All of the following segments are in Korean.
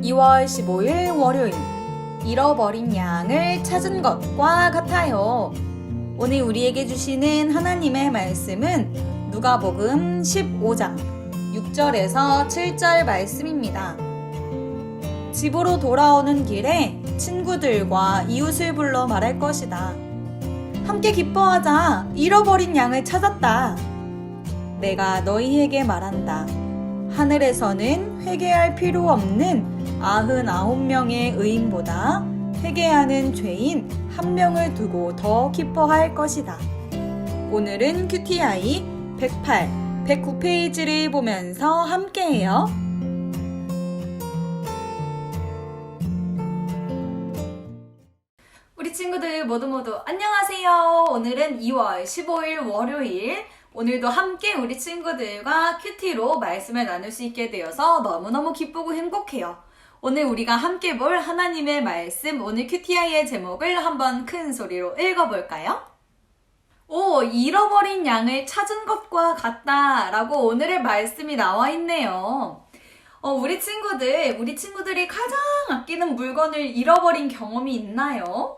2월 15일 월요일, 잃어버린 양을 찾은 것과 같아요. 오늘 우리에게 주시는 하나님의 말씀은 누가복음 15장 6절에서 7절 말씀입니다. 집으로 돌아오는 길에 친구들과 이웃을 불러 말할 것이다. 함께 기뻐하자. 잃어버린 양을 찾았다. 내가 너희에게 말한다. 하늘에서는 회개할 필요 없는 99명의 의인보다 회개하는 죄인 1명을 두고 더 기뻐할 것이다. 오늘은 QTI 108, 109페이지를 보면서 함께해요. 우리 친구들 모두 안녕하세요. 오늘은 2월 15일 월요일. 오늘도 함께 우리 친구들과 큐티로 말씀을 나눌 수 있게 되어서 너무너무 기쁘고 행복해요. 오늘 우리가 함께 볼 하나님의 말씀, 오늘 큐티아이의 제목을 한번 큰 소리로 읽어볼까요? 잃어버린 양을 찾은 것과 같다 라고 오늘의 말씀이 나와 있네요. 우리 친구들이 가장 아끼는 물건을 잃어버린 경험이 있나요?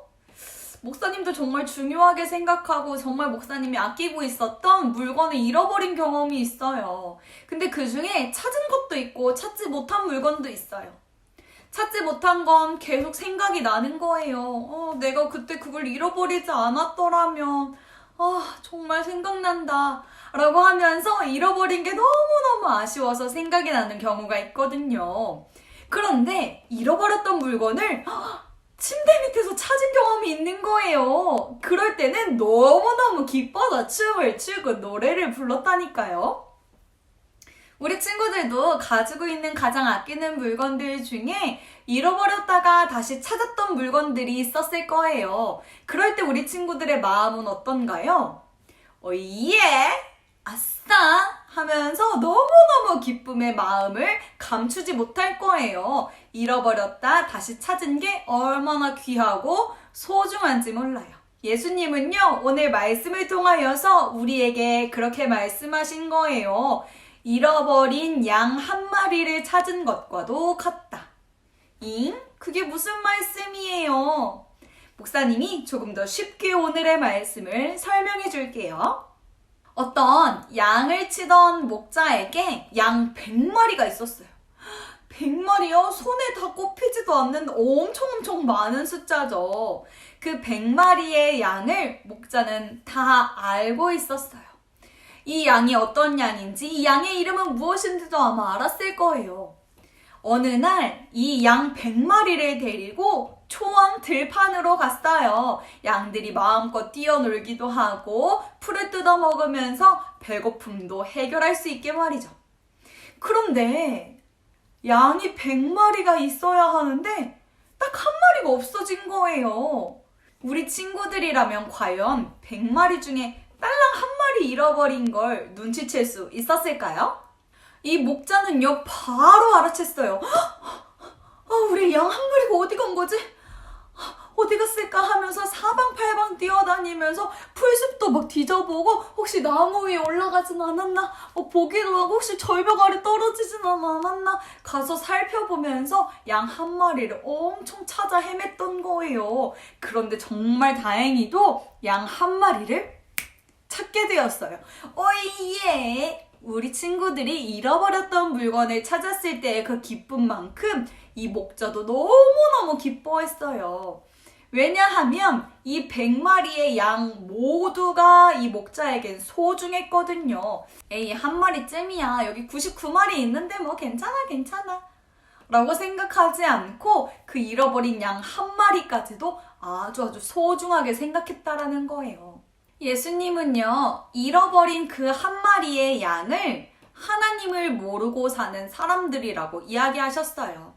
목사님도 정말 중요하게 생각하고 정말 목사님이 아끼고 있었던 물건을 잃어버린 경험이 있어요. 근데 그 중에 찾은 것도 있고 찾지 못한 물건도 있어요. 찾지 못한 건 계속 생각이 나는 거예요. 내가 그때 그걸 잃어버리지 않았더라면 정말 생각난다 라고 하면서 잃어버린 게 너무너무 아쉬워서 생각이 나는 경우가 있거든요. 그런데 잃어버렸던 물건을 침대 밑에서 찾은 경험이 있는 거예요. 그럴 때는 너무너무 기뻐서 춤을 추고 노래를 불렀다니까요. 우리 친구들도 가지고 있는 가장 아끼는 물건들 중에 잃어버렸다가 다시 찾았던 물건들이 있었을 거예요. 그럴 때 우리 친구들의 마음은 어떤가요? 예! 아싸! 하면서 너무너무 기쁨의 마음을 감추지 못할 거예요. 잃어버렸다 다시 찾은 게 얼마나 귀하고 소중한지 몰라요. 예수님은요, 오늘 말씀을 통하여서 우리에게 그렇게 말씀하신 거예요. 잃어버린 양 한 마리를 찾은 것과도 같다. 그게 무슨 말씀이에요? 목사님이 조금 더 쉽게 오늘의 말씀을 설명해 줄게요. 어떤 양을 치던 목자에게 양 100마리가 있었어요. 100마리요? 손에 다 꼽히지도 않는 엄청 많은 숫자죠. 그 100마리의 양을 목자는 다 알고 있었어요. 이 양이 어떤 양인지, 이 양의 이름은 무엇인지도 아마 알았을 거예요. 어느 날 이 양 100마리를 데리고 초원 들판으로 갔어요. 양들이 마음껏 뛰어놀기도 하고 풀을 뜯어 먹으면서 배고픔도 해결할 수 있게 말이죠. 그런데 양이 100마리가 있어야 하는데 딱 한 마리가 없어진 거예요. 우리 친구들이라면 과연 100마리 중에 딸랑 한 마리 잃어버린 걸 눈치챌 수 있었을까요? 이 목자는요, 바로 알아챘어요. 우리 양 한 마리가 어디 간 거지? 어디 갔을까 하면서 사방팔방 뛰어다니면서 풀숲도 막 뒤져보고 혹시 나무 위에 올라가진 않았나? 보기도 하고 혹시 절벽 아래 떨어지진 않았나? 가서 살펴보면서 양 한 마리를 엄청 찾아 헤맸던 거예요. 그런데 정말 다행히도 양 한 마리를 찾게 되었어요. 예! 우리 친구들이 잃어버렸던 물건을 찾았을 때의 그 기쁨만큼 이 목자도 너무너무 기뻐했어요. 왜냐하면 이 100마리의 양 모두가 이 목자에겐 소중했거든요. 에이, 한 마리쯤이야. 여기 99마리 있는데 뭐 괜찮아 라고 생각하지 않고 그 잃어버린 양 한 마리까지도 아주 소중하게 생각했다라는 거예요. 예수님은요, 잃어버린 그 한 마리의 양을 하나님을 모르고 사는 사람들이라고 이야기하셨어요.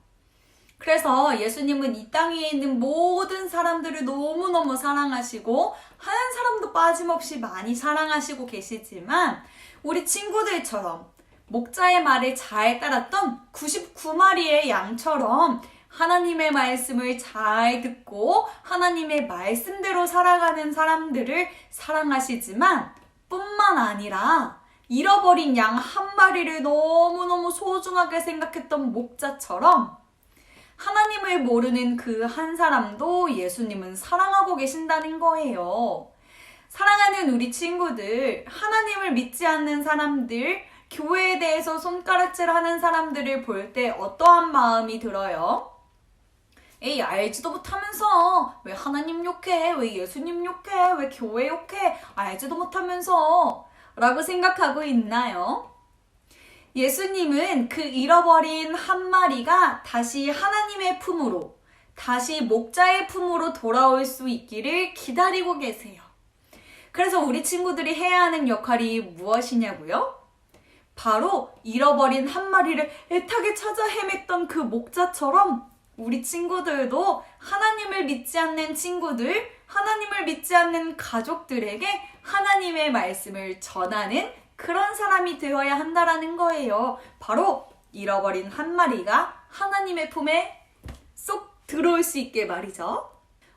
그래서 예수님은 이 땅 위에 있는 모든 사람들을 너무너무 사랑하시고 한 사람도 빠짐없이 많이 사랑하시고 계시지만 우리 친구들처럼 목자의 말을 잘 따랐던 99마리의 양처럼 하나님의 말씀을 잘 듣고 하나님의 말씀대로 살아가는 사람들을 사랑하시지만 뿐만 아니라 잃어버린 양 한 마리를 너무너무 소중하게 생각했던 목자처럼 하나님을 모르는 그 한 사람도 예수님은 사랑하고 계신다는 거예요. 사랑하는 우리 친구들, 하나님을 믿지 않는 사람들, 교회에 대해서 손가락질하는 사람들을 볼 때 어떠한 마음이 들어요? 에이, 알지도 못하면서 왜 하나님 욕해? 왜 예수님 욕해? 왜 교회 욕해? 알지도 못하면서 라고 생각하고 있나요? 예수님은 그 잃어버린 한 마리가 다시 하나님의 품으로, 다시 목자의 품으로 돌아올 수 있기를 기다리고 계세요. 그래서 우리 친구들이 해야 하는 역할이 무엇이냐고요? 바로 잃어버린 한 마리를 애타게 찾아 헤맸던 그 목자처럼 우리 친구들도 하나님을 믿지 않는 친구들, 하나님을 믿지 않는 가족들에게 하나님의 말씀을 전하는 그런 사람이 되어야 한다라는 거예요. 바로 잃어버린 한 마리가 하나님의 품에 쏙 들어올 수 있게 말이죠.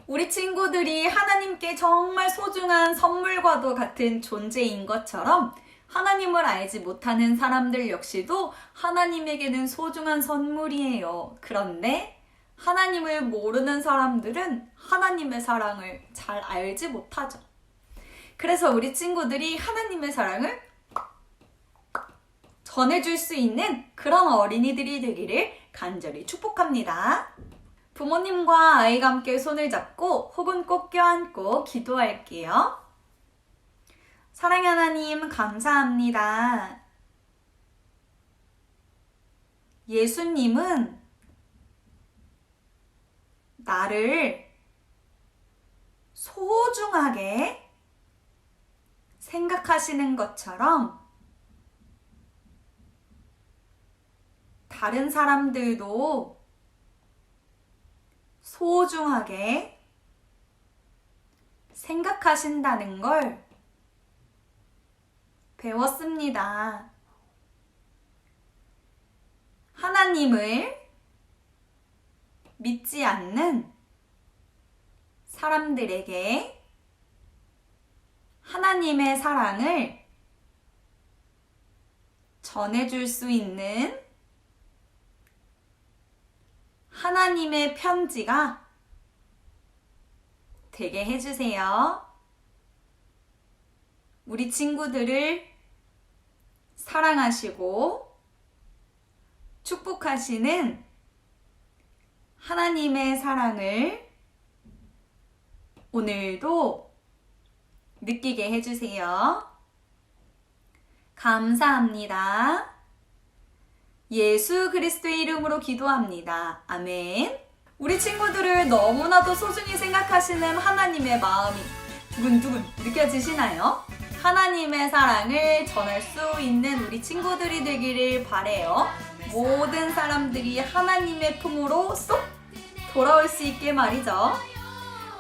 우리 친구들이 하나님께 정말 소중한 선물과도 같은 존재인 것처럼 하나님을 알지 못하는 사람들 역시도 하나님에게는 소중한 선물이에요. 그런데 하나님을 모르는 사람들은 하나님의 사랑을 잘 알지 못하죠. 그래서 우리 친구들이 하나님의 사랑을 전해줄 수 있는 그런 어린이들이 되기를 간절히 축복합니다. 부모님과 아이가 함께 손을 잡고 혹은 꼭 껴안고 기도할게요. 사랑의 하나님, 감사합니다. 예수님은 나를 소중하게 생각하시는 것처럼 다른 사람들도 소중하게 생각하신다는 걸 배웠습니다. 하나님을 믿지 않는 사람들에게 하나님의 사랑을 전해줄 수 있는 하나님의 편지가 되게 해주세요. 우리 친구들을 사랑하시고 축복하시는 하나님의 사랑을 오늘도 느끼게 해주세요. 감사합니다. 예수 그리스도의 이름으로 기도합니다. 아멘. 우리 친구들을 너무나도 소중히 생각하시는 하나님의 마음이 두근두근 느껴지시나요? 하나님의 사랑을 전할 수 있는 우리 친구들이 되기를 바래요. 모든 사람들이 하나님의 품으로 쏙 돌아올 수 있게 말이죠.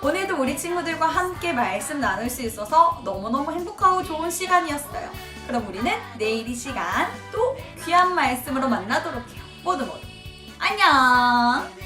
오늘도 우리 친구들과 함께 말씀 나눌 수 있어서 너무너무 행복하고 좋은 시간이었어요. 그럼 우리는 내일 이 시간 또 귀한 말씀으로 만나도록 해요. 모두 안녕!